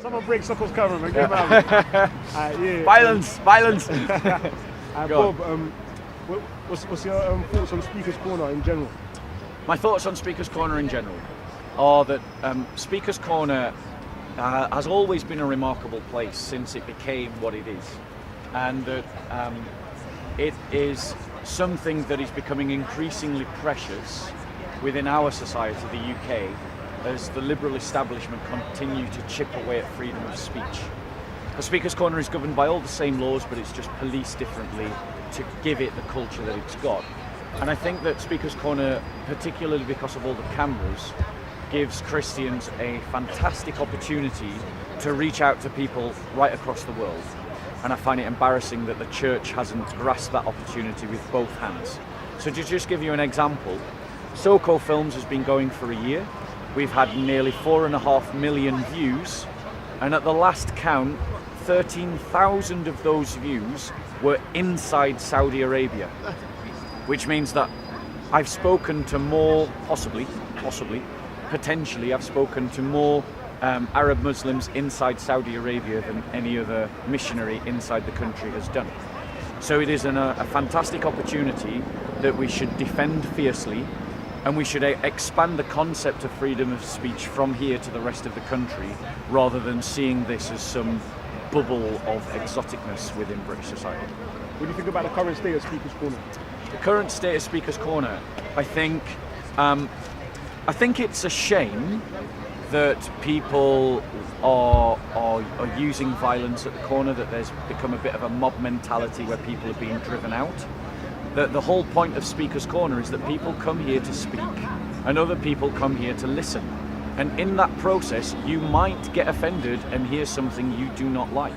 Someone break Sokos camera, man. Get him out. Yeah. Violence. Bob, what's your thoughts on Speaker's Corner in general? My thoughts on Speaker's Corner in general are that Speaker's Corner has always been a remarkable place since it became what it is, and that it is something that is becoming increasingly precious within our society, the UK, as the liberal establishment continue to chip away at freedom of speech. The Speaker's Corner is governed by all the same laws, but it's just policed differently to give it the culture that it's got. And I think that Speaker's Corner, particularly because of all the cameras, gives Christians a fantastic opportunity to reach out to people right across the world. And I find it embarrassing that the church hasn't grasped that opportunity with both hands. So to just give you an example, SoCo Films has been going for a year. We've had nearly 4.5 million views, and at the last count, 13,000 of those views were inside Saudi Arabia, which means that I've spoken to more, potentially, I've spoken to more Arab Muslims inside Saudi Arabia than any other missionary inside the country has done. So it is a fantastic opportunity that we should defend fiercely, and we should expand the concept of freedom of speech from here to the rest of the country, rather than seeing this as some bubble of exoticness within British society. What do you think about the current state of Speaker's Corner? The current state of Speaker's Corner, I think it's a shame that people are using violence at the corner, that there's become a bit of a mob mentality where people are being driven out. The whole point of Speaker's Corner is that people come here to speak and other people come here to listen. And in that process, you might get offended and hear something you do not like.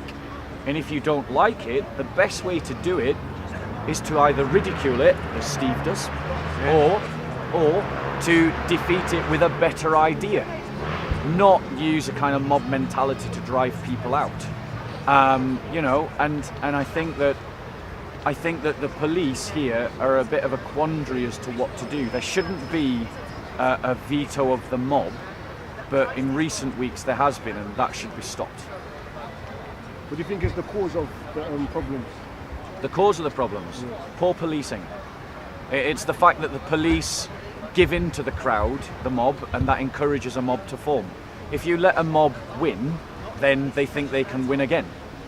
And if you don't like it, the best way to do it is to either ridicule it, as Steve does, or to defeat it with a better idea. Not use a kind of mob mentality to drive people out. And I think that the police here are a bit of a quandary as to what to do. There shouldn't be a veto of the mob, but in recent weeks there has been, and that should be stopped. What do you think is the cause of the problems? The cause of the problems? Yeah. Poor policing. It's the fact that the police give in to the crowd, the mob, and that encourages a mob to form. If you let a mob win, then they think they can win again.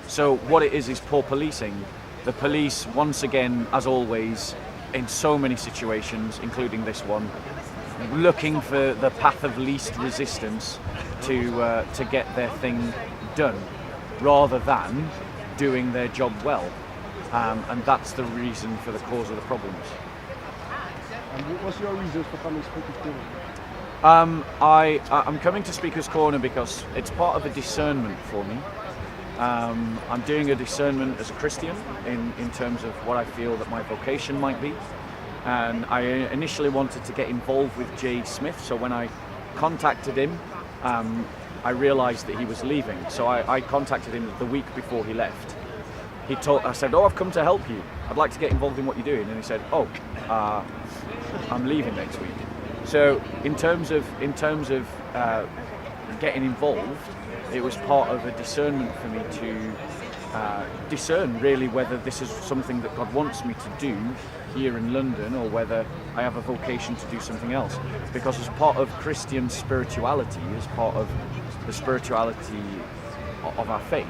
So what it is poor policing. The police, once again, as always, in so many situations, including this one, looking for the path of least resistance to get their thing done, rather than doing their job well. And that's the reason for the cause of the problems. And what's your reasons for coming to Speaker's Corner? I'm coming to Speaker's Corner because it's part of a discernment for me. I'm doing a discernment as a Christian in terms of what I feel that my vocation might be. And I initially wanted to get involved with Jay Smith, so when I contacted him, I realised that he was leaving. So I contacted him the week before he left. I said, I've come to help you. I'd like to get involved in what you're doing. And he said, I'm leaving next week. So in terms of getting involved, it was part of a discernment for me to discern really whether this is something that God wants me to do here in London, or whether I have a vocation to do something else. Because as part of Christian spirituality, as part of the spirituality of our faith,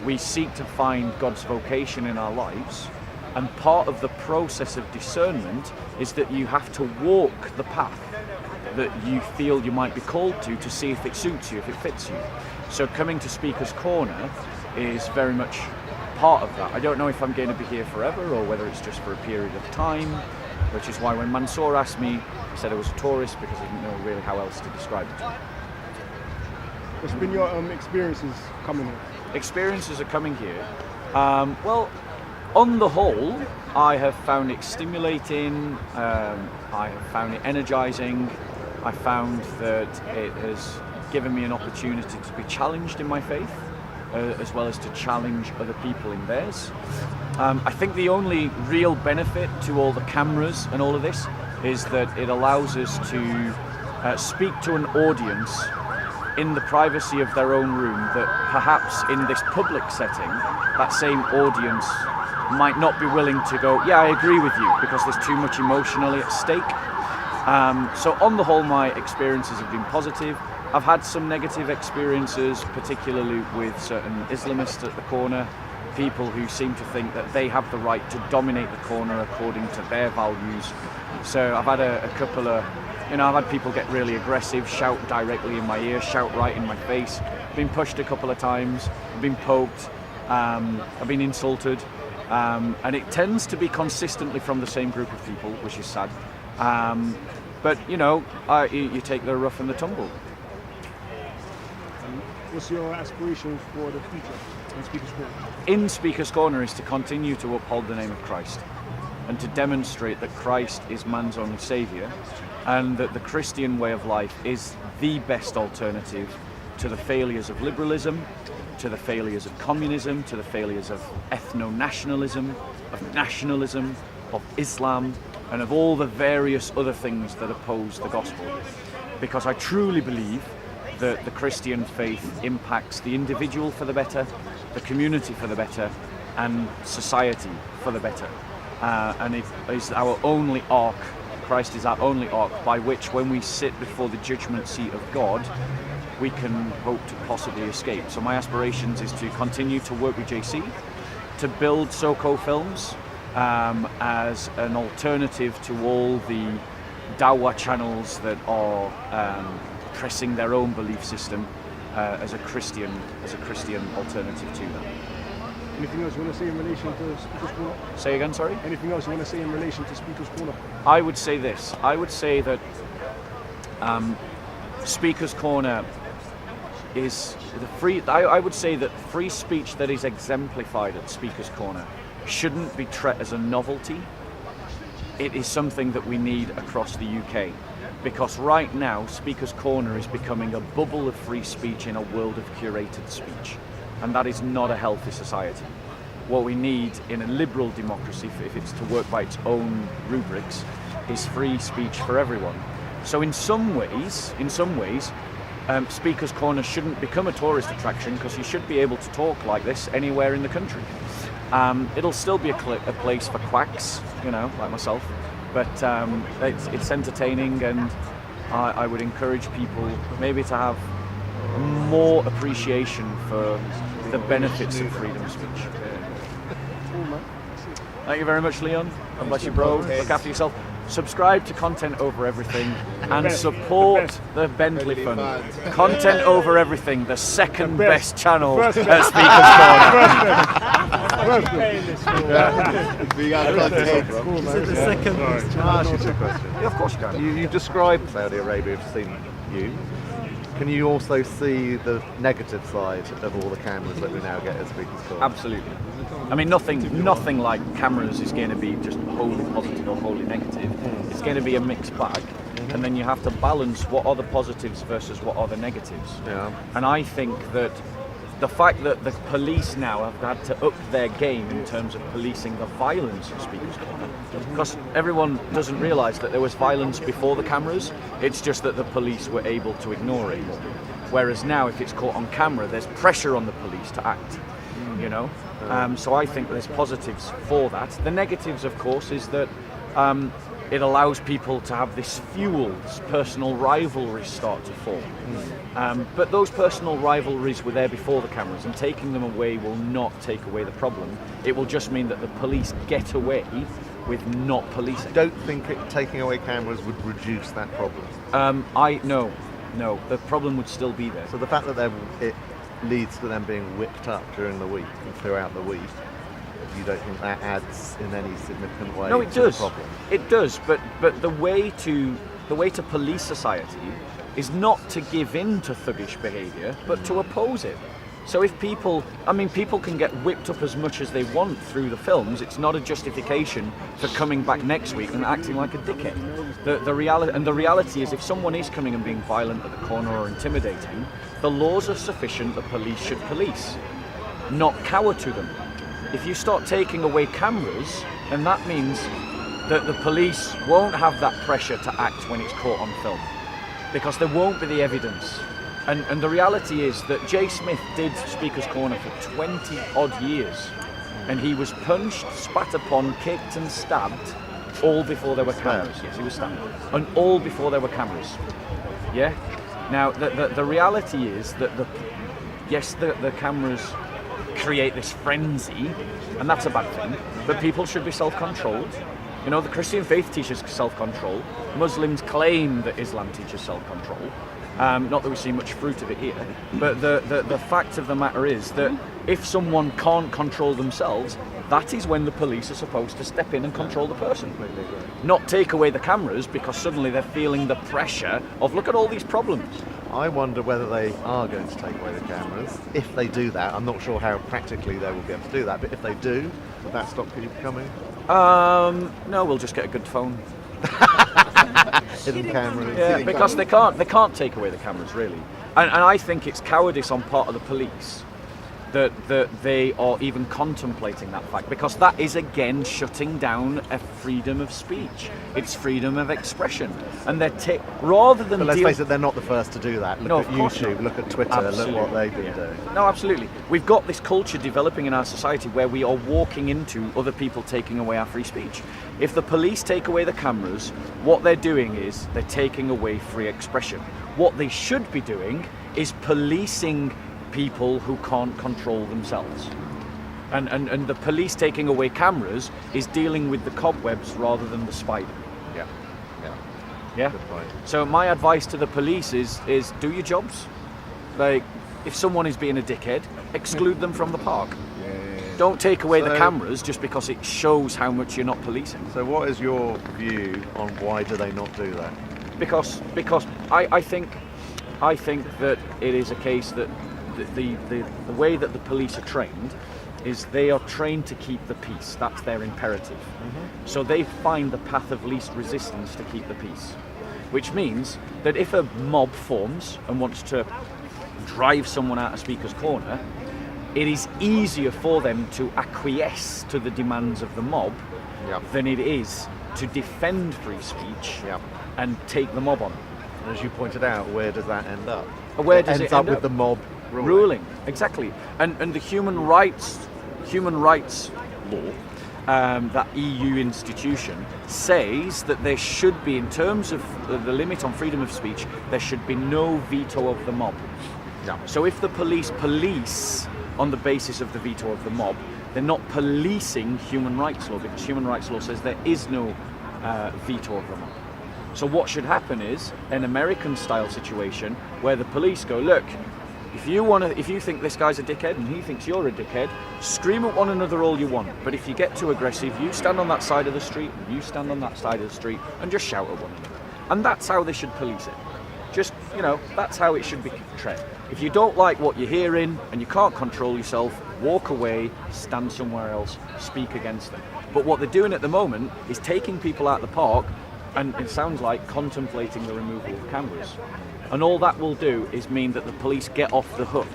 we seek to find God's vocation in our lives, and part of the process of discernment is that you have to walk the path that you feel you might be called to see if it suits you, if it fits you. So coming to Speaker's Corner is very much part of that. I don't know if I'm going to be here forever or whether it's just for a period of time, which is why when Mansour asked me, I said I was a tourist, because I didn't know really how else to describe it. What's been your experiences coming here? Experiences of coming here? Well, on the whole, I have found it stimulating, I have found it energizing. I found that it has given me an opportunity to be challenged in my faith, as well as to challenge other people in theirs. I think the only real benefit to all the cameras and all of this is that it allows us to speak to an audience in the privacy of their own room, that perhaps in this public setting, that same audience might not be willing to go, yeah, I agree with you, because there's too much emotionally at stake. So on the whole, my experiences have been positive. I've had some negative experiences, particularly with certain Islamists at the corner, people who seem to think that they have the right to dominate the corner according to their values. So I've had a couple of, I've had people get really aggressive, shout directly in my ear, shout right in my face. I've been pushed a couple of times, I've been poked, I've been insulted, and it tends to be consistently from the same group of people, which is sad. But you take the rough and the tumble. What's your aspirations for the future in Speaker's Corner? In Speaker's Corner is to continue to uphold the name of Christ and to demonstrate that Christ is man's only saviour, and that the Christian way of life is the best alternative to the failures of liberalism, to the failures of communism, to the failures of ethno-nationalism, of nationalism, of Islam, and of all the various other things that oppose the gospel. Because I truly believe that the Christian faith impacts the individual for the better, the community for the better, and society for the better. And it is our only ark, Christ is our only ark, by which when we sit before the judgment seat of God, we can hope to possibly escape. So my aspirations is to continue to work with JC, to build SoCo Films as an alternative to all the Dawah channels that are pressing their own belief system as a Christian alternative to them. Anything else you want to say in relation to Speaker's Corner? Say again, sorry? Anything else you want to say in relation to Speaker's Corner? I would say this. I would say that Speaker's Corner is the free. I would say that free speech that is exemplified at Speaker's Corner shouldn't be treated as a novelty. It is something that we need across the UK. Because right now, Speaker's Corner is becoming a bubble of free speech in a world of curated speech. And that is not a healthy society. What we need in a liberal democracy, if it's to work by its own rubrics, is free speech for everyone. So in some ways, Speaker's Corner shouldn't become a tourist attraction, because you should be able to talk like this anywhere in the country. It'll still be a place for quacks, like myself. But it's entertaining, and I would encourage people maybe to have more appreciation for the benefits of freedom of speech. Thank you very much, Leon. God bless you, bro. Look after yourself. Subscribe to Content Over Everything and support the Bentley Fund. Content Over Everything, the second best channel at Speaker's Corner. We got content. Is it the second? Can I ask you two questions? Yeah, of course you can. You described Saudi Arabia, have seen you. Can you also see the negative side of all the cameras that we now get at Speaker's Corner? Absolutely. I mean, nothing like cameras is going to be just wholly positive or wholly negative. It's going to be a mixed bag, and then you have to balance what are the positives versus what are the negatives. Yeah. And I think that the fact that the police now have had to up their game in terms of policing the violence at Speaker's Corner, because everyone doesn't realise that there was violence before the cameras, it's just that the police were able to ignore it. Whereas now, if it's caught on camera, there's pressure on the police to act, So I think there's positives for that. The negatives, of course, is that it allows people to have this fuel, this personal rivalries start to form. But those personal rivalries were there before the cameras, and taking them away will not take away the problem. It will just mean that the police get away with not policing. Don't think taking away cameras would reduce that problem. No, the problem would still be there. So the fact that it leads to them being whipped up during the week and throughout the week, you don't think that adds in any significant way No, it to does. the problem? It does, but the way to police society is not to give in to thuggish behaviour, but to oppose it. So if people can get whipped up as much as they want through the films. It's not a justification for coming back next week and acting like a dickhead. The reality is, if someone is coming and being violent at the corner or intimidating, the laws are sufficient. The police should police, not cower to them. If you start taking away cameras, then that means that the police won't have that pressure to act when it's caught on film, because there won't be the evidence. And the reality is that Jay Smith did Speaker's Corner for 20 odd years, and he was punched, spat upon, kicked and stabbed, all before there were cameras. Yes, he was stabbed, and all before there were cameras. Yeah. Now the reality is that the cameras create this frenzy, and that's a bad thing. But people should be self-controlled. You know, the Christian faith teaches self-control. Muslims claim that Islam teaches self-control. Not that we see much fruit of it here, but the fact of the matter is that if someone can't control themselves, that is when the police are supposed to step in and control the person. Not take away the cameras because suddenly they're feeling the pressure of, look at all these problems. I wonder whether they are going to take away the cameras. If they do that, I'm not sure how practically they will be able to do that, but if they do, will that stop people coming? No, we'll just get a good phone. Hidden cameras. Yeah, because they can't take away the cameras, really. And I think it's cowardice on part of the police that they are even contemplating that fact, because that is again shutting down a freedom of speech. It's freedom of expression, and they're rather than. But let's face it, they're not the first to do that. Look at YouTube, look at Twitter, absolutely. Look what they've been doing. No, absolutely. We've got this culture developing in our society where we are walking into other people taking away our free speech. If the police take away the cameras, what they're doing is they're taking away free expression. What they should be doing is policing people who can't control themselves. And the police taking away cameras is dealing with the cobwebs rather than the spider. Yeah? Good point. So my advice to the police is do your jobs. Like, if someone is being a dickhead, exclude them from the park. Don't take away the cameras just because it shows how much you're not policing. So what is your view on why do they not do that? Because I think that it is a case that the way that the police are trained is they are trained to keep the peace. That's their imperative. Mm-hmm. So they find the path of least resistance to keep the peace, which means that if a mob forms and wants to drive someone out of Speaker's Corner, it is easier for them to acquiesce to the demands of the mob than it is to defend free speech and take the mob on. And as you pointed out, where does that end up? Where does it ends end up with the mob ruling? Exactly. And the human rights law, that EU institution, says that there should be, in terms of the limit on freedom of speech, there should be no veto of the mob. So if the police police on the basis of the veto of the mob, they're not policing human rights law, because human rights law says there is no veto of the mob. So what should happen is an American-style situation where the police go, look, if you think this guy's a dickhead and he thinks you're a dickhead, scream at one another all you want. But if you get too aggressive, you stand on that side of the street and you stand on that side of the street and just shout at one another. And that's how they should police it. Just, that's how it should be treated. If you don't like what you're hearing and you can't control yourself, walk away, stand somewhere else, speak against them. But what they're doing at the moment is taking people out of the park, and it sounds like contemplating the removal of cameras. And all that will do is mean that the police get off the hook.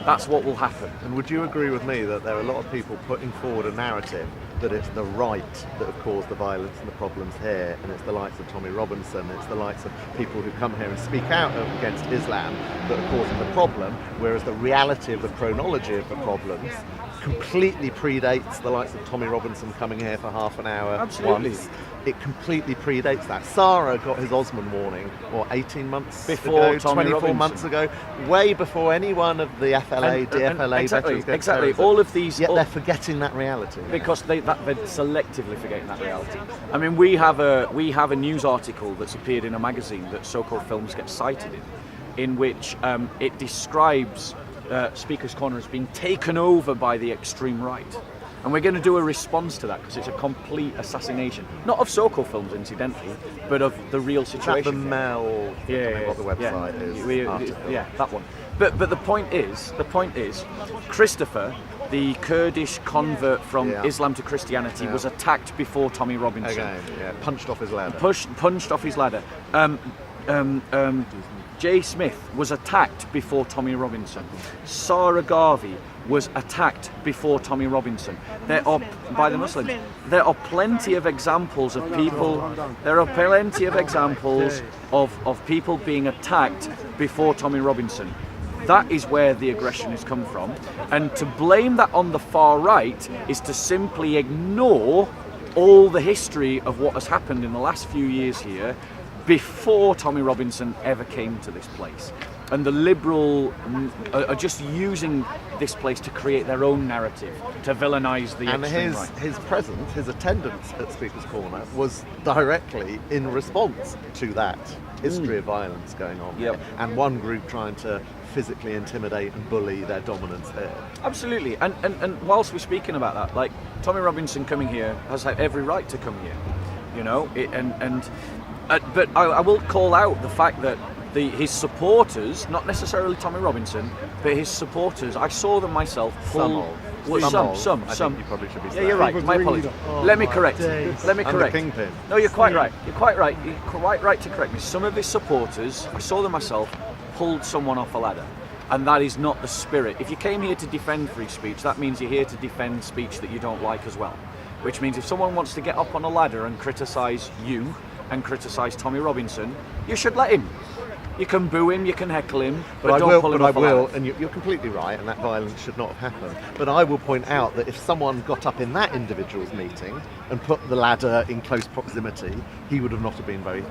That's what will happen. And would you agree with me that there are a lot of people putting forward a narrative that it's the right that have caused the violence and the problems here, and it's the likes of Tommy Robinson, it's the likes of people who come here and speak out against Islam that are causing the problem, whereas the reality of the chronology of the problems completely predates the likes of Tommy Robinson coming here for half an hour. Absolutely. Once. It completely predates that. Sarah got his Osman warning, 18 months before ago, 24 months ago, way before any one of the FLA, DFLA exactly, veterans. Exactly. All of these. Yet they're forgetting that reality. Because they're selectively forgetting that reality. I mean, we have a news article that's appeared in a magazine that So-Called Films gets cited in which it describes Speaker's Corner as being taken over by the extreme right. And we're going to do a response to that because it's a complete assassination. Not of So-Called Films, incidentally, but of the real situation. Is that the Mel? What the website is. That one. But the point is, Christopher, the Kurdish convert from Islam to Christianity, was attacked before Tommy Robinson. Again, punched off his ladder. Punched off his ladder. Jay Smith was attacked before Tommy Robinson. Sarah Garvey was attacked before Tommy Robinson. There are, by the Muslims. There are plenty of examples of people. There are plenty of examples of people being attacked before Tommy Robinson. That is where the aggression has come from. And to blame that on the far right is to simply ignore all the history of what has happened in the last few years here before Tommy Robinson ever came to this place. And the Liberal are just using this place to create their own narrative, to villainise the extreme right. And his presence, his attendance at Speaker's Corner was directly in response to that history of violence going on here, and one group trying to physically intimidate and bully their dominance here. Absolutely, and whilst we're speaking about that, like Tommy Robinson coming here has every right to come here, you know, but I will call out the fact that his supporters, not necessarily Tommy Robinson, but his supporters, I saw them myself. Some. I think you probably should be saying. Yeah, you're right. My apologies. Let me correct. Let me correct. And the kingpin. No, you're quite right. You're quite right. You're quite right to correct me. Some of his supporters, I saw them myself, pulled someone off a ladder. And that is not the spirit. If you came here to defend free speech, that means you're here to defend speech that you don't like as well. Which means if someone wants to get up on a ladder and criticise you and criticise Tommy Robinson, you should let him. You can boo him, you can heckle him, but don't pull him off a ladder. And you're completely right, and that violence should not have happened. But I will point out that if someone got up in that individual's meeting and put the ladder in close proximity, he would not have been very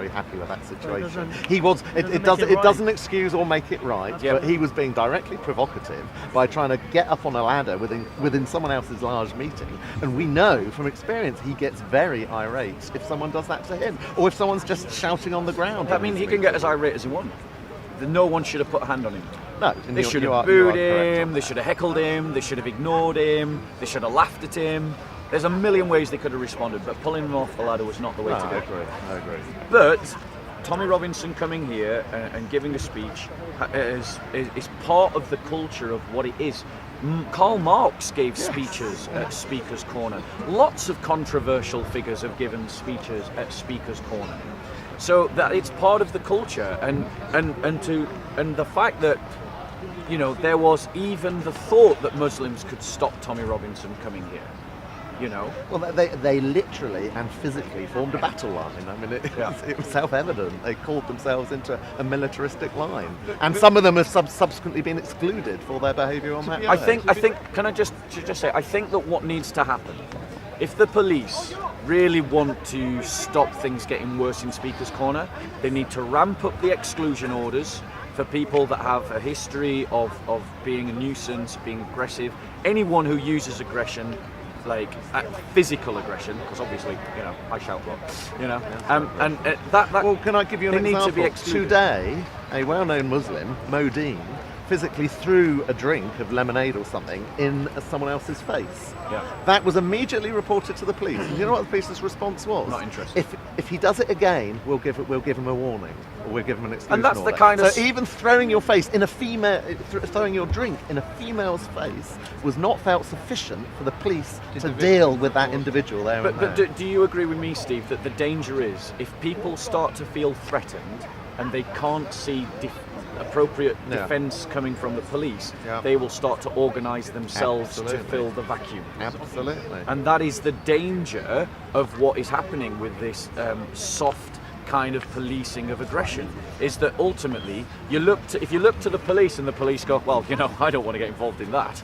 happy with that situation. It doesn't excuse or make it right, but he was being directly provocative by trying to get up on a ladder within someone else's large meeting. And we know from experience he gets very irate if someone does that to him, or if someone's just shouting on the ground. I mean, he can get as irate as he wants. No one should have put a hand on him. No, they should have booed him, they should have heckled him, they should have ignored him, they should have laughed at him. There's a million ways they could have responded, but pulling him off the ladder was not the way to go. I agree. But Tommy Robinson coming here and giving a speech is part of the culture of what it is. Karl Marx gave speeches at Speaker's Corner. Lots of controversial figures have given speeches at Speaker's Corner. So that it's part of the culture, and the fact that, you know, there was even the thought that Muslims could stop Tommy Robinson coming here. You know, well, they literally and physically formed a battle line. I mean, it was self-evident. They called themselves into a militaristic line, and some of them have subsequently been excluded for their behaviour on that day. I think. Can I just say? I think that what needs to happen, if the police really want to stop things getting worse in Speaker's Corner, they need to ramp up the exclusion orders for people that have a history of being a nuisance, being aggressive. Anyone who uses aggression, like physical aggression, because obviously, you know, I shout a lot, you know, and that. Well, can I give you an example? Need to be excluded. Today, a well-known Muslim, Modine, physically threw a drink of lemonade or something in someone else's face. Yeah. That was immediately reported to the police. And you know what the police's response was? Not interested. If he does it again, we'll give him a warning, or we'll give him an exclusion And that's order. the kind of. So even throwing your drink in a female's face was not felt sufficient for the police to deal with that individual there. But do you agree with me, Steve, that the danger is if people start to feel threatened and they can't see appropriate defence coming from the police, they will start to organise themselves to fill the vacuum. Absolutely. And that is the danger of what is happening with this soft kind of policing of aggression, is that ultimately if you look to the police and the police go, well, you know, I don't want to get involved in that,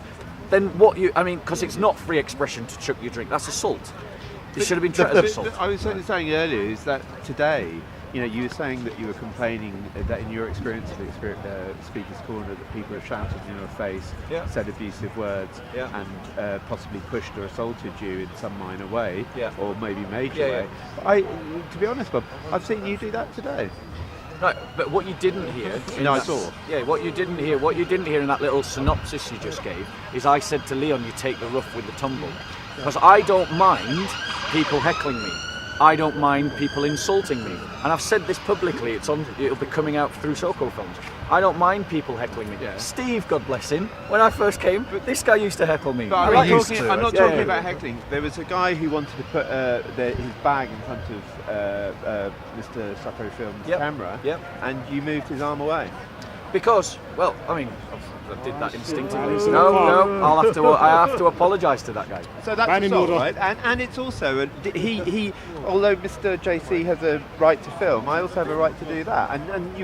then because it's not free expression to chuck your drink, that's assault. It should have been treated as assault. I was saying earlier is that today, you know, you were saying that you were complaining that in your experience of Speaker's Corner that people have shouted in your face, said abusive words, and possibly pushed or assaulted you in some minor way, or maybe major way. To be honest, Bob, I've seen you do that today. Right, but what you didn't hear... I saw. Yeah, what you didn't hear in that little synopsis you just gave is I said to Leon, you take the rough with the tumble. Because I don't mind people heckling me. I don't mind people insulting me. And I've said this publicly, it'll be coming out through Soko Films. I don't mind people heckling me. Yeah. Steve, God bless him, when I first came, this guy used to heckle me. But I I'm like not used talking, to. I'm not Yeah, talking yeah. about heckling. There was a guy who wanted to put his bag in front of Mr. Sacco Film's camera, and you moved his arm away. Because, well, I mean, I did that instinctively. So no, I have to apologise to that guy. So that's assault, right? And it's also he. Although Mr. JC has a right to film, I also have a right to do that. And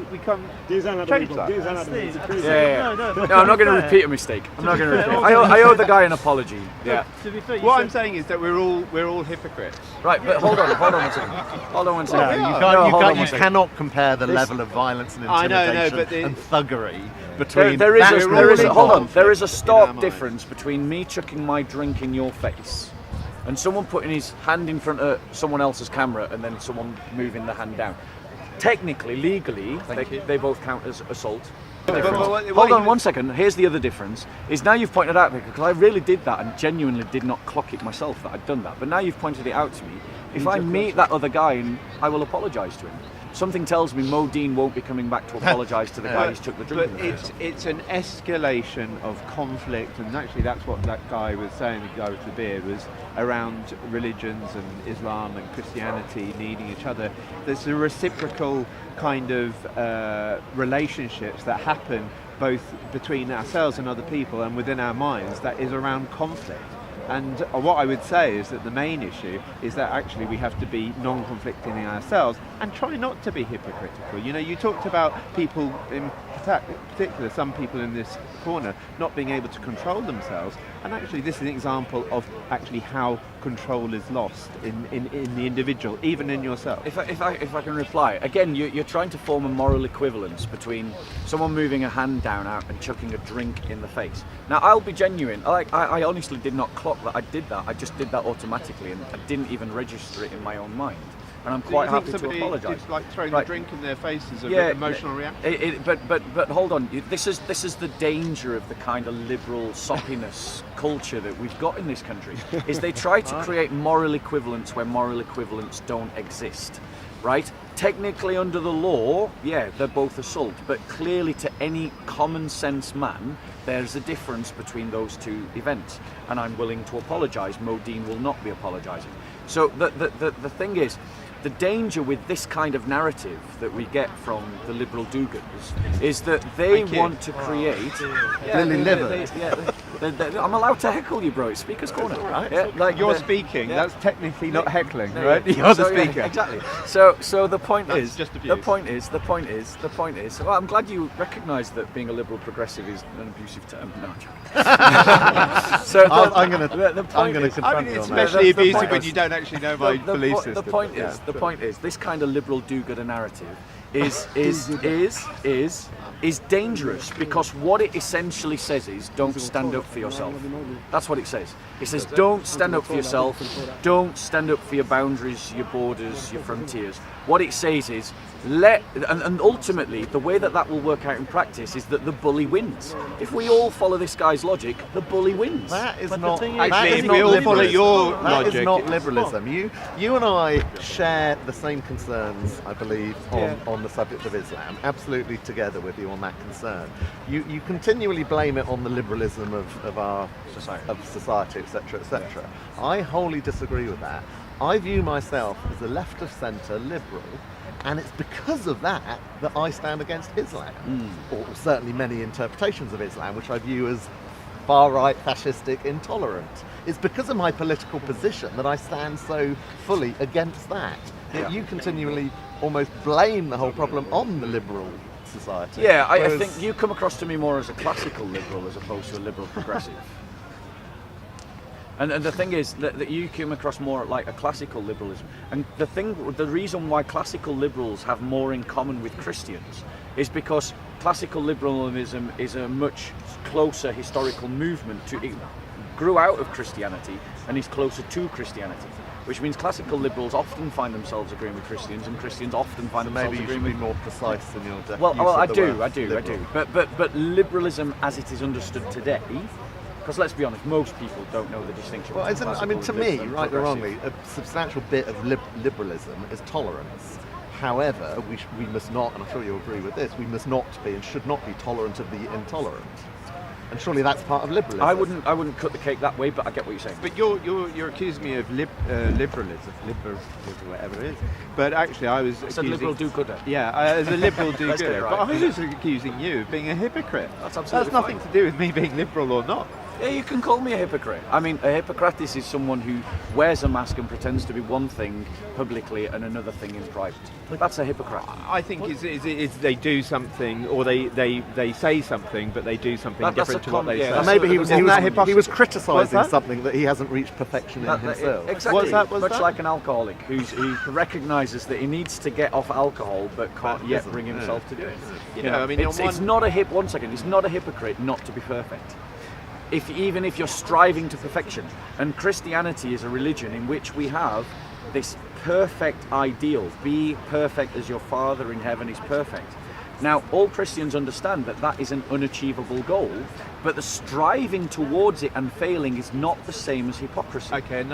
we come change that. Yeah. No, I'm not going to repeat a mistake. I'm not going to repeat. I owe the guy an apology. Yeah. What I'm saying is that we're all hypocrites. Right, but hold on one second. You cannot compare the level of violence and intimidation and thuggery between. There is a stark difference between me chucking my drink in your face and someone putting his hand in front of someone else's camera and then someone moving the hand down. Technically, legally, they both count as assault. Hold on one second. Here's the other difference. Is now you've pointed out, because I really did that and genuinely did not clock it myself that I'd done that. But now you've pointed it out to me. If I meet that other guy, I will apologise to him. Something tells me Mo Dean won't be coming back to apologise to the guy who's took the drink. But it's an escalation of conflict, and actually that's what that guy was saying, the guy with the beard, was around religions and Islam and Christianity needing each other. There's a reciprocal kind of relationships that happen both between ourselves and other people and within our minds that is around conflict. And what I would say is that the main issue is that actually we have to be non-conflicting in ourselves and try not to be hypocritical. You know, you talked about people in particular, some people in this corner, not being able to control themselves. And actually this is an example of actually how control is lost in the individual, even in yourself. If I can reply, again, you're trying to form a moral equivalence between someone moving a hand down out and chucking a drink in the face. Now, I'll be genuine. I honestly did not clock that I did that. I just did that automatically, and I didn't even register it in my own mind. And I'm quite happy to apologise. Did, like throwing a drink in their face as an emotional reaction. But hold on. This is the danger of the kind of liberal soppiness culture that we've got in this country. Is they try to create moral equivalents where moral equivalents don't exist, right? Technically, under the law, they're both assault. But clearly, to any common sense man, there's a difference between those two events. And I'm willing to apologise. Mo Dean will not be apologising. So the thing is, the danger with this kind of narrative that we get from the liberal do-gooders is that they want to create. I'm allowed to heckle you, bro. It's Speaker's Corner, right? Yeah, like you're speaking. That's technically not heckling, right? You're the speaker. Yeah, exactly. So the point is, the point is. Well, I'm glad you recognise that being a liberal progressive is an abusive term. No, I'm joking. So I'm going to confront you on that. Especially abusive when you don't actually know my belief system. The point is, this kind of liberal do-gooder narrative is dangerous, because what it essentially says is don't stand up for yourself. That's what it says. It says don't stand up for yourself, don't stand up for your boundaries, your borders, your frontiers. What it says is and ultimately the way that will work out in practice is that the bully wins. If we all follow this guy's logic, the bully wins. That is not. Actually, if we all follow your logic, that is not liberalism. You and I share the same concerns, I believe, on the subject of Islam. Absolutely together with you on that concern. You continually blame it on the liberalism of our society, etc., etc. I wholly disagree with that. I view myself as a left of centre liberal, and it's because of that I stand against Islam, or certainly many interpretations of Islam, which I view as far-right, fascistic, intolerant. It's because of my political position that I stand so fully against that. Yet you continually almost blame the whole problem on the liberal society. Yeah, I think you come across to me more as a classical liberal as opposed to a liberal progressive. And the thing is that you come across more like a classical liberalism. And the reason why classical liberals have more in common with Christians is because classical liberalism is a much closer historical movement. It grew out of Christianity and is closer to Christianity. Which means classical liberals often find themselves agreeing with Christians, and Christians often find themselves agreeing with. Maybe you should be more precise in your definition. Well, I do. But liberalism, as it is understood today. Because let's be honest, most people don't know the distinction. Well, to me, right or wrongly, a substantial bit of liberalism is tolerance. However, we must not, and I'm sure you'll agree with this, we must not be and should not be tolerant of the intolerant. And surely that's part of liberalism. I wouldn't cut the cake that way, but I get what you're saying. But you're accusing me of liberalism, whatever it is. But actually, I was said liberal do-gooder. Yeah, as a liberal do-gooder. Let's get it right. But I was accusing you of being a hypocrite. That's absolutely nothing to do with me being liberal or not. Yeah, you can call me a hypocrite. I mean, a Hippocrates is someone who wears a mask and pretends to be one thing publicly and another thing in private. That's a hypocrite. I think it's they do something, or they say something, but they do something different to what they say. And maybe he was criticising that? something that he hasn't reached perfection in himself. Exactly. What's Much that? like an alcoholic who recognises that he needs to get off alcohol, but can't yet bring himself to do it. You know, I mean, it's not a It's not a hypocrite not to be perfect. Even if you're striving to perfection, and Christianity is a religion in which we have this perfect ideal: be perfect as your Father in heaven is perfect. Now, all Christians understand that that is an unachievable goal, but the striving towards it and failing is not the same as hypocrisy. Okay,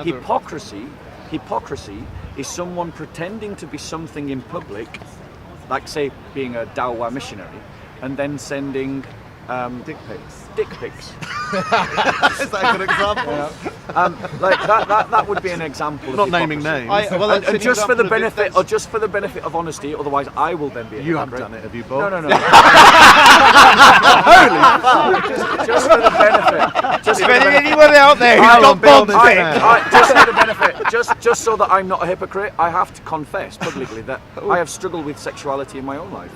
Hypocrisy is someone pretending to be something in public, like say being a Dawa missionary, and then sending Dick pics. Dick pics. Is that a good example? Like that would be an example. Not of naming hypocrisy. names. And just for the benefit, of honesty, otherwise I will then be a You hypocrite. haven't done it, have you, Bob? No. Just for the benefit. Anyone out there who's got Bob's Just for the benefit, just so that I'm not a hypocrite, I have to confess publicly that I have struggled with sexuality in my own life,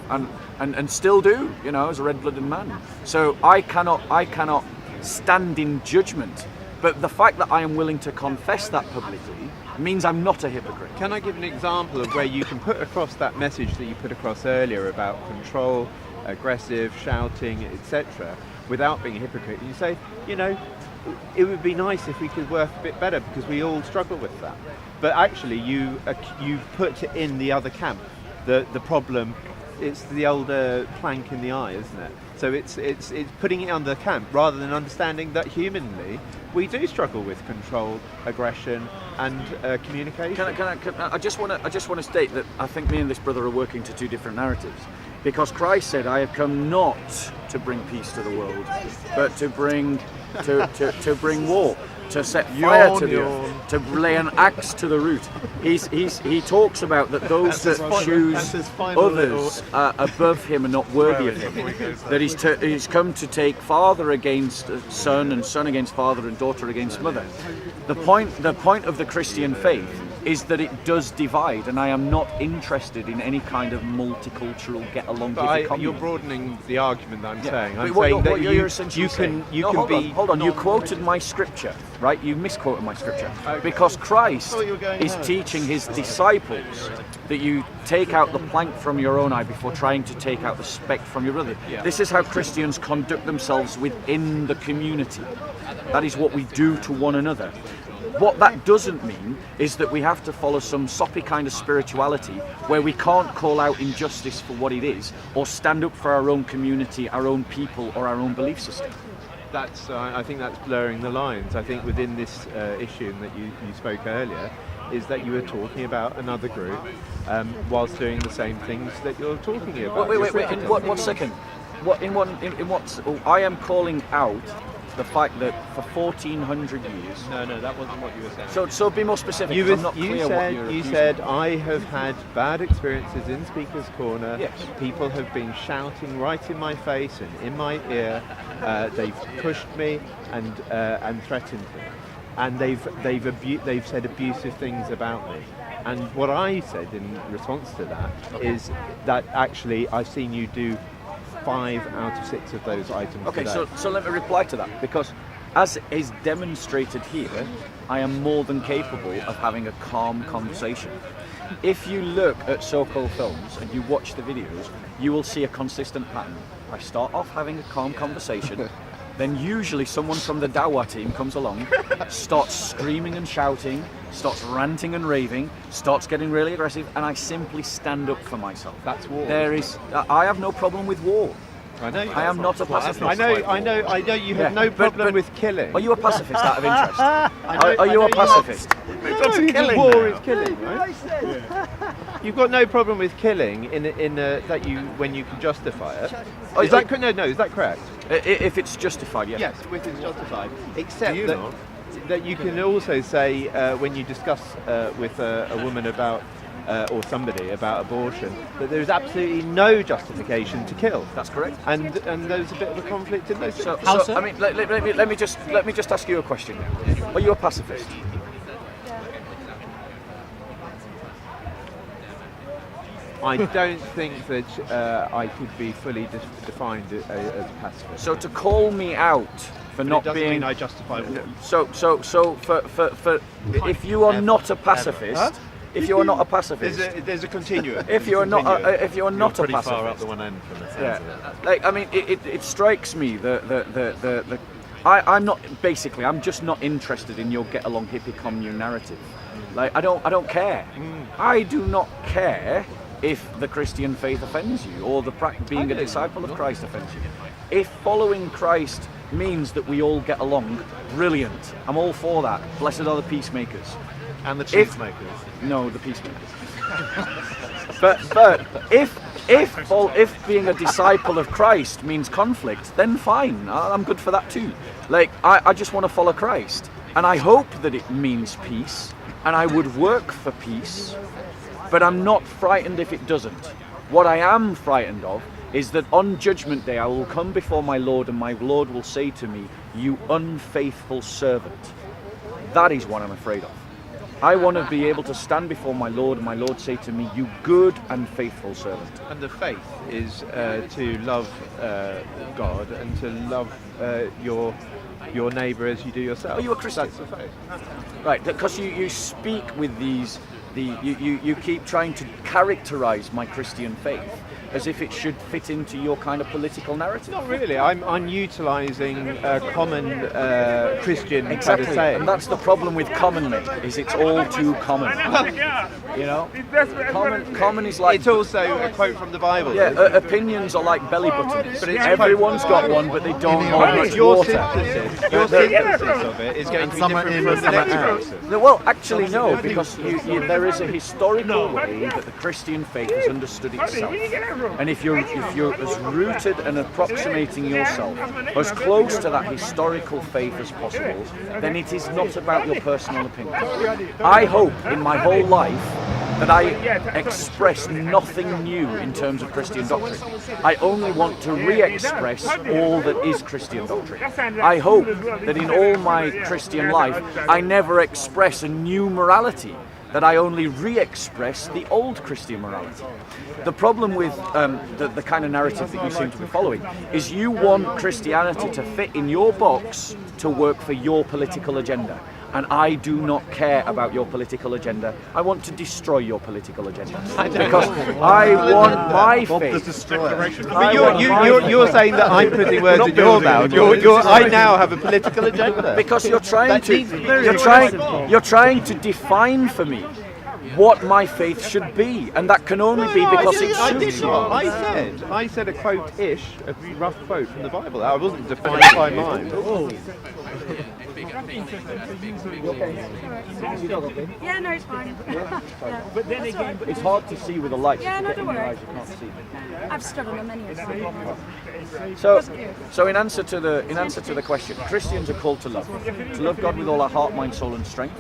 and still do, as a red-blooded man. So I cannot stand in judgment. But the fact that I am willing to confess that publicly means I'm not a hypocrite. Can I give an example of where you can put across that message that you put across earlier about control, aggressive, shouting, etc., without being a hypocrite? You say, it would be nice if we could work a bit better because we all struggle with that. But actually, you put it in the other camp. The problem, it's the older plank in the eye, isn't it? So it's putting it under the camp rather than understanding that humanly we do struggle with control, aggression, and communication. I just want to state that I think me and this brother are working to two different narratives, because Christ said, "I have come not to bring peace to the world, but to bring war." To set fire to the earth, to lay an axe to the root. He talks about that those that choose others above him are not worthy of him. That he's come to take father against son and son against father and daughter against mother. The point of the Christian faith is that it does divide, and I am not interested in any kind of multicultural get-along with the commune. You're broadening the argument that I'm saying. I'm But saying that you're essentially saying, hold on. You quoted my scripture, right? You misquoted my scripture. Because Christ is teaching his disciples that you take out the plank from your own eye before trying to take out the speck from your brother. Yeah. This is how Christians conduct themselves within the community. That is what we do to one another. What that doesn't mean is that we have to follow some soppy kind of spirituality where we can't call out injustice for what it is, or stand up for our own community, our own people, or our own belief system. I think that's blurring the lines. I think within this issue that you spoke earlier, is that you were talking about another group whilst doing the same things that you're talking about. Wait. In what second? I am calling out the fact that for 1400 years. No, that wasn't what you were saying. So be more specific. You said I have had bad experiences in Speaker's Corner. Yes. People have been shouting right in my face and in my ear. They've pushed me and threatened me, and they've said abusive things about me. And what I said in response to that is that actually I've seen you do 5 out of 6 of those items. Okay, today. so let me reply to that, because as is demonstrated here, I am more than capable of having a calm conversation. If you look at so-called films and you watch the videos, you will see a consistent pattern. I start off having a calm conversation, then usually someone from the Dawa team comes along, starts screaming and shouting, starts ranting and raving, starts getting really aggressive, and I simply stand up for myself. That's war. I have no problem with war. I know. I am not a pacifist. I know. You have no problem with killing. Are you a pacifist out of interest? Are you a pacifist? War is killing, right? You've got no problem with killing that you when you can justify it. Oh, Is that no? Is that correct? If it's justified, yes. Yes, if it's justified. Except Do you not? that you can also say when you discuss with a woman about or somebody about abortion that there is absolutely no justification to kill. That's correct. And there's a bit of a conflict in those. So, How so? I mean, let me just ask you a question. Are you a pacifist? I don't think that I could be fully defined as a pacifist. So to call me out for But not it doesn't being mean I justify war. so for if you are not a pacifist, if you are not a pacifist, There's a continuum. if you are not a You're pretty pacifist, far up the one end from the sounds of it. like I mean, it strikes me the I'm not basically I'm just not interested in your get along hippie commune narrative. Like I don't care. I do not care if the Christian faith offends you or being a disciple of Christ offends you. If following Christ means that we all get along, brilliant. I'm all for that. Blessed are the peacemakers. And the cheesemakers. No, the peacemakers. but if being a disciple of Christ means conflict, then fine. I'm good for that too. Like I just want to follow Christ, and I hope that it means peace, and I would work for peace. But I'm not frightened if it doesn't. What I am frightened of is that on Judgment Day I will come before my Lord, and my Lord will say to me, "You unfaithful servant." That is what I'm afraid of. I want to be able to stand before my Lord, and my Lord say to me, "You good and faithful servant." And the faith is to love God and to love your neighbour as you do yourself. Are you a Christian? That's the faith. Right, because you speak with these, you keep trying to characterise my Christian faith as if it should fit into your kind of political narrative. Not really. I'm utilising a common Christian kind Exactly, of saying. and that's the problem with common, mate, is it's all too common. You know? Common is like... It's also a quote from the Bible. Yeah, opinions are like belly buttons. But it's Everyone's got one, but they don't hold much Your water. synthesis of it is going to be Some are different in from and the some are next out. person. No, well, actually no, because there is a historical way that the Christian faith has understood itself. And if you're as rooted and approximating yourself as close to that historical faith as possible, then it is not about your personal opinion. I hope in my whole life that I express nothing new in terms of Christian doctrine. I only want to re-express all that is Christian doctrine. I hope that in all my Christian life I never express a new morality, that I only re-express the old Christian morality. The problem with the kind of narrative that you seem to be following is you want Christianity to fit in your box to work for your political agenda. And I do not care about your political agenda. I want to destroy your political agenda. Because I want my faith. But you're saying that I'm putting words in your mouth. I now have a political agenda. Because you're trying to define for me what my faith should be, and that can only be because it suits you. I said a quote-ish, a rough quote from the Bible. I wasn't defined by mine. Yeah, no, it's fine. But then again, it's hard to see with the lights. Yeah, If you no, get in don't your worry. eyes, you can't see. I've stood on them many a time. So in answer to the question, Christians are called to love God with all our heart, mind, soul, and strength,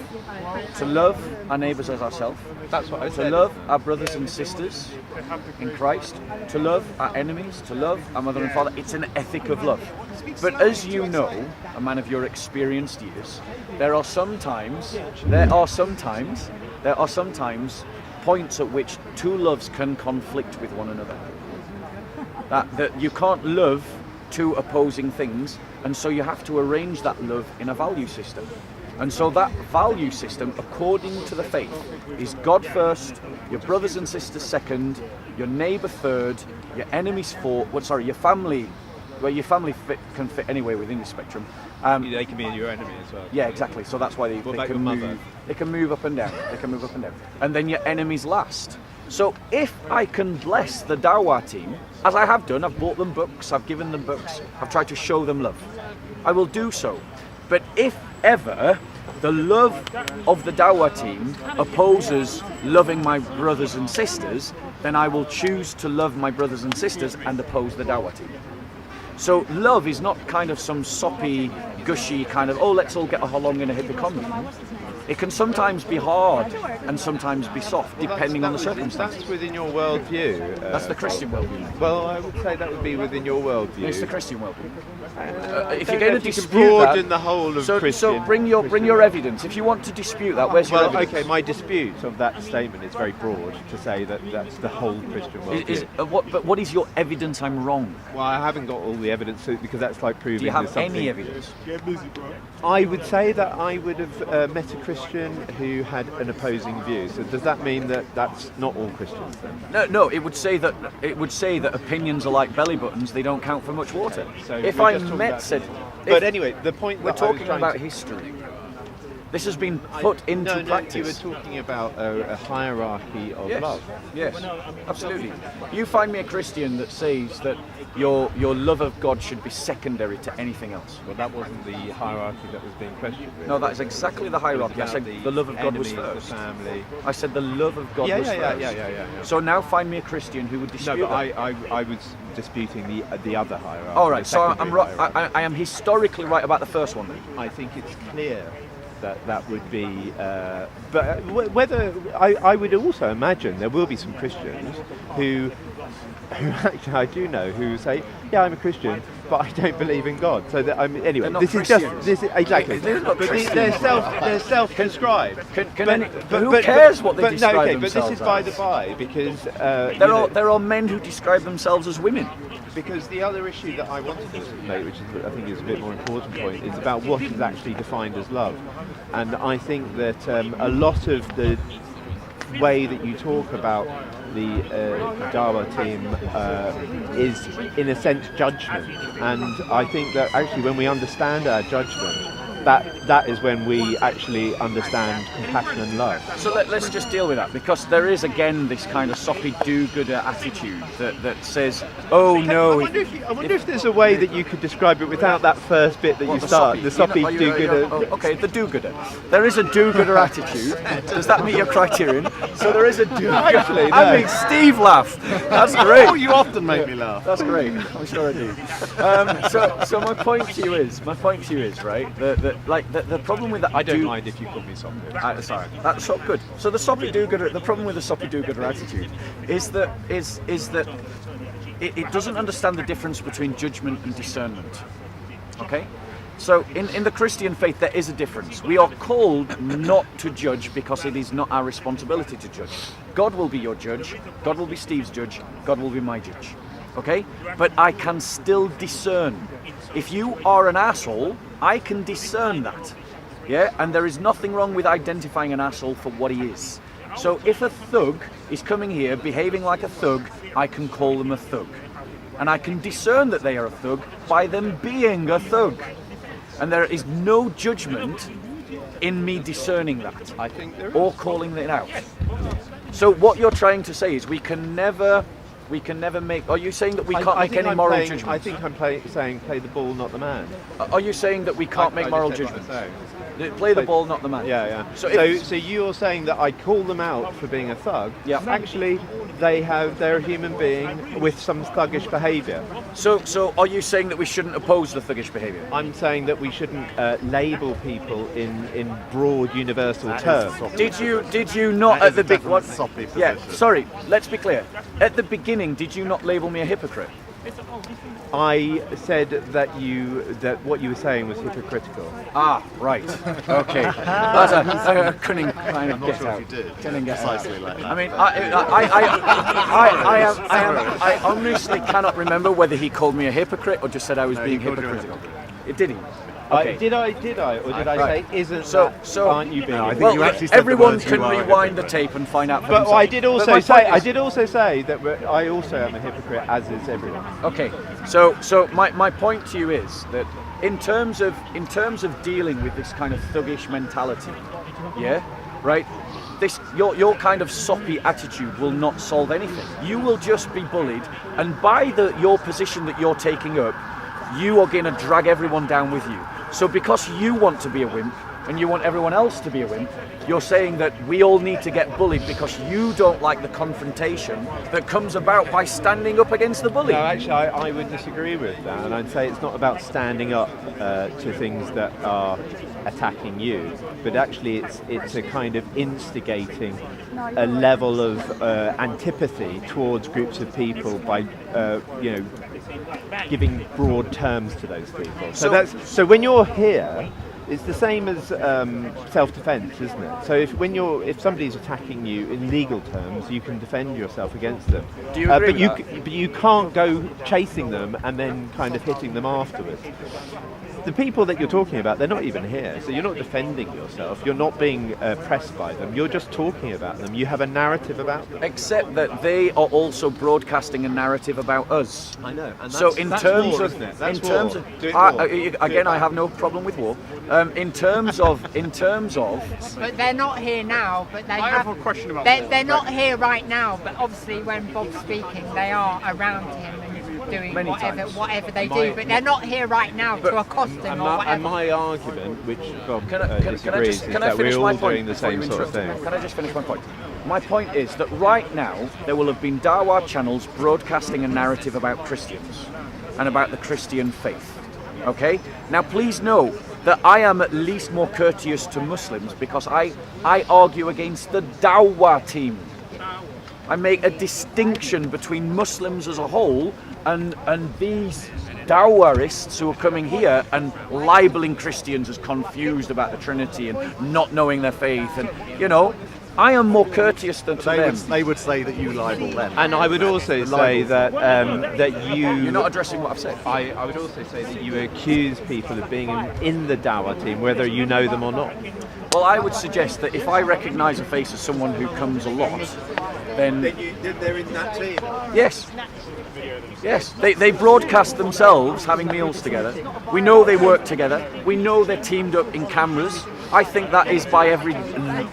to love our neighbours as ourselves. That's what I To said. love our brothers and sisters in Christ, to love our enemies, to love our mother and father. It's an ethic of love. But as you know, a man of your experienced years, there are sometimes points at which two loves can conflict with one another. That you can't love two opposing things, and so you have to arrange that love in a value system. And so that value system, according to the faith, is God first, your brothers and sisters second, your neighbour third, your enemies fourth. Your family. Well, your family can fit anywhere within the spectrum. They can be your enemy as well. Yeah, exactly. So that's why they about can your mother? move. They can move up and down. And then your enemies last. So if I can bless the Dawah team, as I have done, I've bought them books, I've given them books, I've tried to show them love, I will do so. But if ever the love of the Dawah team opposes loving my brothers and sisters, then I will choose to love my brothers and sisters and oppose the Dawah team. So love is not kind of some soppy, gushy kind of, oh, let's all get along in a hippie commune. It can sometimes be hard and sometimes be soft, depending on the circumstances. That's within your worldview. That's the Christian worldview. Well, I would say that would be within your worldview. It's the Christian worldview. If you're going to dispute broaden that, the whole of so Christian. bring your evidence. If you want to dispute that, where's your evidence? Okay, my dispute of that statement is very broad to say that that's the whole Christian worldview. But what is your evidence I'm wrong? Well, I haven't got all the evidence because that's like proving. Do you have something. any evidence? Get busy, bro. I would say that I would have met a Christian who had an opposing view. So does that mean that that's not all Christians then? No. It would say that opinions are like belly buttons; they don't count for much water. So if we're I just talking met about- said, But anyway, the point we're that I was talking trying about to- history. This has been put into No, practice. you were talking about a hierarchy of Yes, love. yes, absolutely. You find me a Christian that says that your love of God should be secondary to anything else. Well, that wasn't the hierarchy that was being questioned. Really. No, that is exactly the hierarchy. I said the love of God was enemies, first. the family. I said the love of God was first. So now find me a Christian who would dispute No, but that. I was disputing the other hierarchy. All right, the so I'm secondary right. hierarchy. I am historically right about the first one then. I think it's clear that would be, but whether I would also imagine there will be some Christians who actually I do know who say, yeah, I'm a Christian, but I don't believe in God. So that anyway, They're not this Christians. is exactly. They're not but Christians. they're self-described. Who cares what they describe But themselves this is by as? the by because There are men who describe themselves as women. Because the other issue that I wanted to make, which is, I think is a bit more important point, is about what is actually defined as love. And I think that a lot of the way that you talk about the Dawah team is, in a sense, judgment. And I think that actually when we understand our judgment, that is when we actually understand compassion and love. So let's just deal with that, because there is again this kind of soppy do-gooder attitude that says, oh no. I wonder if there's a way that you could describe it without that first bit that you start, the soppy do-gooder. Okay, the do-gooder. There is a do-gooder attitude. Does that meet your criterion? So there is a do-gooder. Actually, no. I mean, Steve laughed. That's great. Oh, you often make me laugh. That's great. I'm sure I do. So my point to you is, right, the problem with that. I don't mind if you call me soppy. Sorry, that's so good. So the soppy do-gooder. The problem with the soppy do-gooder attitude is that it doesn't understand the difference between judgment and discernment. Okay. So in the Christian faith there is a difference. We are called not to judge because it is not our responsibility to judge. God will be your judge, God will be Steve's judge, God will be my judge. Okay? But I can still discern. If you are an asshole, I can discern that. Yeah? And there is nothing wrong with identifying an asshole for what he is. So if a thug is coming here behaving like a thug, I can call them a thug. And I can discern that they are a thug by them being a thug. And there is no judgment in me discerning that. I think there is. Or calling it out. So what you're trying to say is we can never make. Are you saying that we can't make any moral judgments? I think I'm saying play the ball, not the man. Are you saying that we can't make moral judgments? Play the ball, not the man. Yeah. So you're saying that I call them out for being a thug. Yeah. Actually, they're a human being with some thuggish behaviour. So are you saying that we shouldn't oppose the thuggish behaviour? I'm saying that we shouldn't label people in broad universal terms. Did you not That at the is a big one? definite soppy Yeah. position. Sorry. Let's be clear. At the beginning, did you not label me a hypocrite? I said that what you were saying was hypocritical. Ah, right. Okay. That's a cunning kind of I'm not get sure out. if you did. Cunning get Precisely out. like that. I mean, I honestly cannot remember whether he called me a hypocrite or just said I was No, being he called you a hypocritical. Did he? Did I, or did I Right. say isn't So- that? so- aren't you being? No, I think Well, you actually said the everyone words, can "You are a rewind the hypocrite." tape and find out for But themselves. I did But also my say point I is- did also say that I also am a hypocrite, as is everyone. Okay, so my point to you is that in terms of dealing with this kind of thuggish mentality, yeah, right. Your kind of soppy attitude will not solve anything. You will just be bullied, and by your position that you're taking up, you are going to drag everyone down with you. So because you want to be a wimp and you want everyone else to be a wimp, you're saying that we all need to get bullied because you don't like the confrontation that comes about by standing up against the bully. No, actually, I would disagree with that, and I'd say it's not about standing up to things that are attacking you, but actually it's a kind of instigating a level of antipathy towards groups of people by giving broad terms to those people. So when you're here, it's the same as self-defense, isn't it? So if somebody's attacking you in legal terms, you can defend yourself against them. Do you agree but you can't go chasing them and then kind of hitting them afterwards. The people that you're talking about, they're not even here, so you're not defending yourself, you're not being pressed by them, you're just talking about them, you have a narrative about them. Except that they are also broadcasting a narrative about us. I know. And so in terms war, of, isn't it? That's in terms war. of, again, I have no problem with war. In terms of, But they're not here now. But they have a question about they're not here right now. But obviously, when Bob's speaking, they are around him and doing whatever they do. But they're not here right now to accost him or whatever. And my argument, which Bob finish disagrees, is that we're all doing the same sort of thing. Can I just finish my point? My point is that right now there will have been Dawa channels broadcasting a narrative about Christians and about the Christian faith. Okay? Now please know that I am at least more courteous to Muslims because I argue against the Dawa team. I make a distinction between Muslims as a whole and these Dawarists who are coming here and libeling Christians as confused about the Trinity and not knowing their faith, and I am more courteous than to them. They would say that you libel them. And I would also say that You're not addressing what I've said. I would also say that you accuse people of being in the Dawa team, whether you know them or not. Well, I would suggest that if I recognise a face as someone who comes a lot, then they're in that team. Yes. Yes, they broadcast themselves having meals together. We know they work together. We know they're teamed up in cameras. I think that is, by every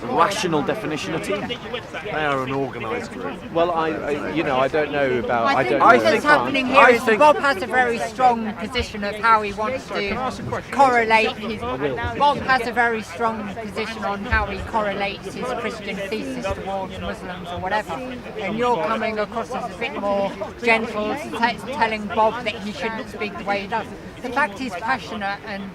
rational definition, a team. They are an organised group. Well, I don't know about. I think what's happening here is Bob has a very strong position of how he wants to correlate his. Bob has a very strong position on how he correlates his Christian thesis towards Muslims or whatever, and you're coming across as a bit more gentle, telling Bob that he shouldn't speak the way he does. The fact he's passionate and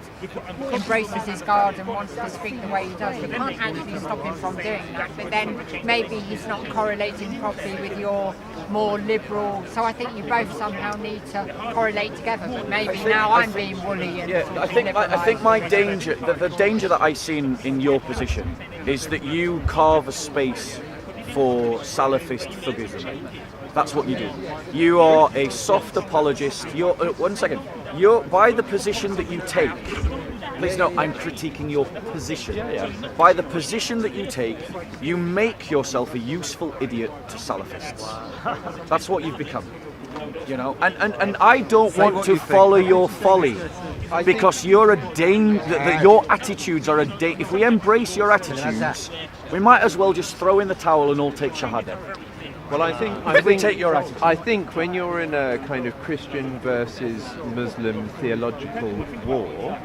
embraces his God and wants to speak the way he does, you can't actually stop him from doing that. But then maybe he's not correlating properly with your more liberal. So I think you both somehow need to correlate together. But maybe now I'm being woolly. And I think my danger, the danger that I see in your position, is that you carve a space for Salafist thuggism. That's what you do. You are a soft apologist. You're by the position that you take. Please note, I'm critiquing your position. By the position that you take, you make yourself a useful idiot to Salafists. That's what you've become. And I don't want to follow your folly, because you're a your attitudes are a danger. If we embrace your attitudes, we might as well just throw in the towel and all take Shahada. Well, I think we take your attitude. I think when you're in a kind of Christian versus Muslim theological war,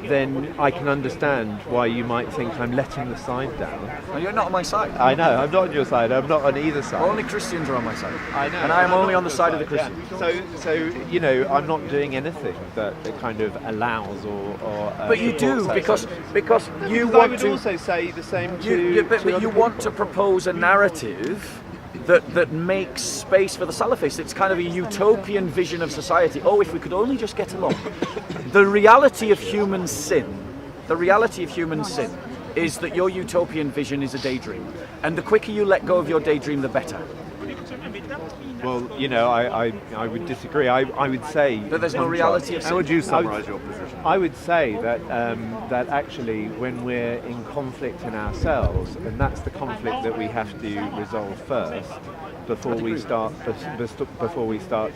then I can understand why you might think I'm letting the side down. Well, you're not on my side. I know, I'm not on your side, I'm not on either side. Only Christians are on my side. I know. And I am only on the side of the Christians. Yeah. So I'm not doing anything that kind of allows or but you do, because you want to... I would also say the same to But you want to propose a narrative that makes space for the Salafists. It's kind of a utopian vision of society. Oh, if we could only just get along. The reality of human sin is that your utopian vision is a daydream. And the quicker you let go of your daydream, the better. Well, I would disagree. I would say that there's no reality of sin. How would you summarise your position? I would say that actually, when we're in conflict in ourselves, and that's the conflict that we have to resolve first, before we start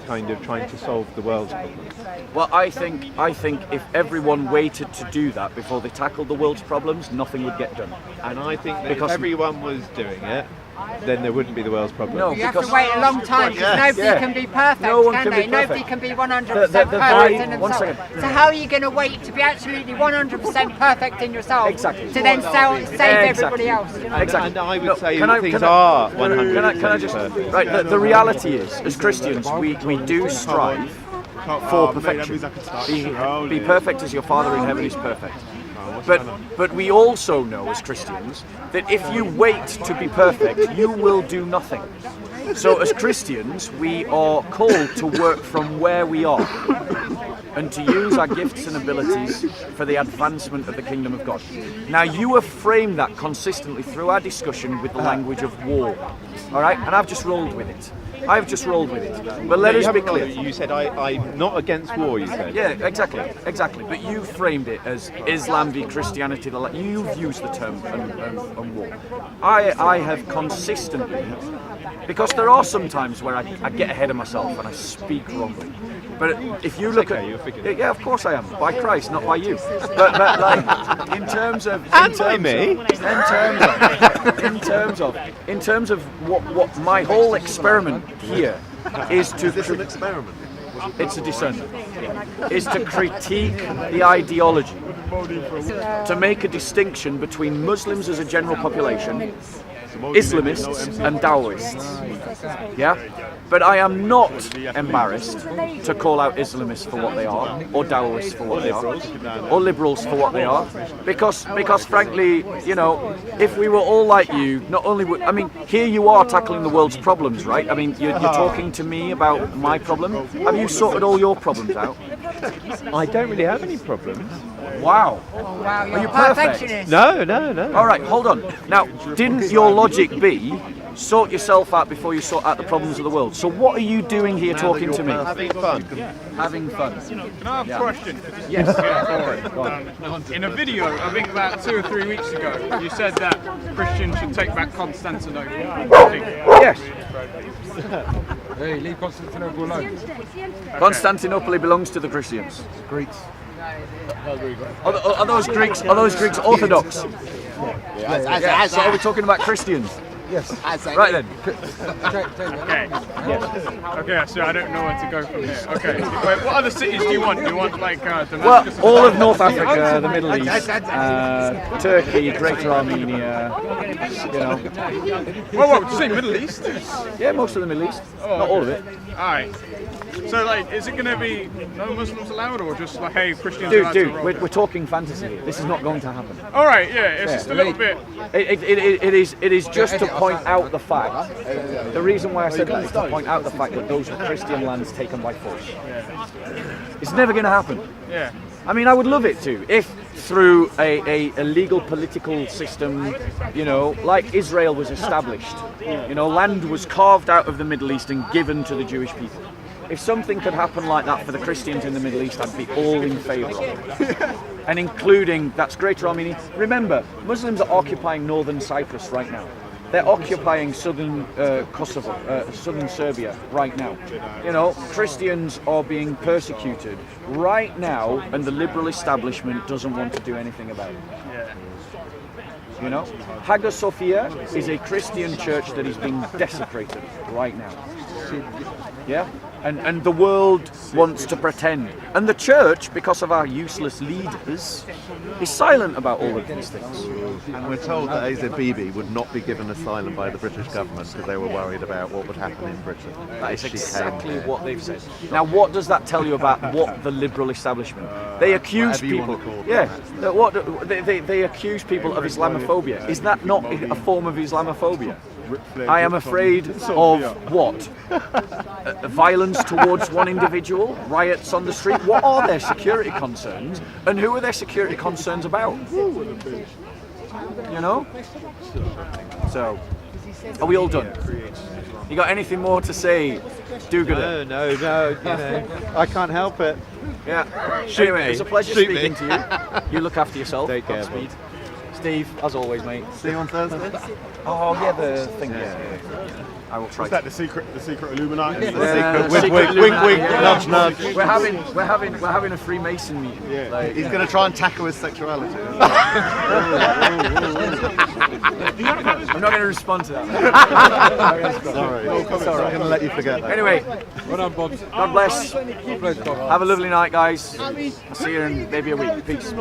kind of trying to solve the world's problems. Well, I think if everyone waited to do that before they tackled the world's problems, nothing would get done. And I think that if everyone was doing it, then there wouldn't be the world's problem. No, You have to wait a long time because nobody can be perfect, No one can can they? be Nobody perfect. can be 100% The perfect in one themselves. second. So how are you going to wait to be absolutely 100% perfect in yourself Exactly. to then save everybody else? You know? Exactly. And I would No, say can that I- things can I- are 100% Can I just perfect. right? The reality is, as Christians, we do strive for perfection. Be perfect as your Father in heaven is perfect. But we also know as Christians that if you wait to be perfect, you will do nothing. So as Christians, we are called to work from where we are and to use our gifts and abilities for the advancement of the kingdom of God. Now, you have framed that consistently through our discussion with the language of war. All right? And I've just rolled with it. I've just rolled with it. But let us be clear. You said I'm not against war, you said. Yeah, exactly. But you framed it as Islam v Christianity. You've used the term and war. I have consistently, because there are some times where I get ahead of myself and I speak wrongly. But if you look at, yeah, of course I am. By Christ, not by you. But like in terms of, in terms of what my whole experiment here is to. Is this an experiment? It's a discernment. Is to critique the ideology, to make a distinction between Muslims as a general population, Islamists and Daoists. Yeah? But I am not embarrassed to call out Islamists for what they are, or Daoists for what they are, or liberals for what they are, because frankly, you know, if we were all like you, not only would, I mean, here you are tackling the world's problems, right? I mean, you're talking to me about my problem. Have you sorted all your problems out? I don't really have any problems. Wow. Wow, you're Are you a perfect? perfectionist. No. All right, hold on. Now, didn't your logic be sort yourself out before you sort out the problems of the world? So what are you doing here talking to me? Having fun. Having fun. Can I have a question? Yes. In a video, I think about 2 or 3 weeks ago, you said that Christians should take back Constantinople. Yes. Hey, leave Constantinople alone. Constantinople belongs to the Christians. Greeks. Are those Greeks? Are those Greeks Orthodox? Yeah. So are we talking about Christians? Yes. Right then. Okay. Okay, so I don't know where to go from here. Okay. Wait, what other cities do you want? Do you want like Damascus? Well, all of North Africa, the Middle East, Turkey, Greater Armenia. You know. Whoa, did you say Middle East? Yeah, most of the Middle East. Not all of it. Alright. So like, is it going to be no Muslims allowed, or just like, hey, Christians allowed to Dude, roll? we're talking fantasy here. This is not going to happen. All right, yeah, it's just a little bit. It is just to point out the fact. The reason why I said that is to point out the fact that those were Christian lands taken by force. It's never going to happen. Yeah. I mean, I would love it to, if through a legal political system, you know, like Israel was established. You know, land was carved out of the Middle East and given to the Jewish people. If something could happen like that for the Christians in the Middle East, I'd be all in favour of it. And including, that's Greater Armenia. Remember, Muslims are occupying northern Cyprus right now. They're occupying southern Kosovo, southern Serbia right now. You know, Christians are being persecuted right now, and the liberal establishment doesn't want to do anything about it. You know, Hagia Sophia is a Christian church that is being desecrated right now. Yeah? And the world wants to pretend. And the church, because of our useless leaders, is silent about all of these things. And we're told that Aza Bibi would not be given asylum by the British government because they were worried about what would happen in Britain. That is exactly what they've said. Now, what does that tell you about what the liberal establishment? They accuse people. They accuse people of Islamophobia. Is that not a form of Islamophobia? I am afraid of what? Violence towards one individual? Riots on the street? What are their security concerns? And who are their security concerns about? You know? So, are we all done? You got anything more to say, do-gooder? No, you know, I can't help it. Yeah. Shoot Anyway, me. it's a pleasure Shoot speaking me. to you. You look after yourself. Take care, Godspeed. Steve, as always, mate. See you on Thursday? Oh yeah, the thing. Yeah. I will try. Is that the secret Illuminati? Wink, wink, nudge, nudge. We're having a Freemason meeting. Yeah. Like, He's going to try and tackle his sexuality. Do you have not going to respond to that. Sorry, I'm going to let you forget that. Anyway, Well done, Bob. God bless. God bless, Bob. Have a lovely night, guys. I'll see you in maybe a week. Peace.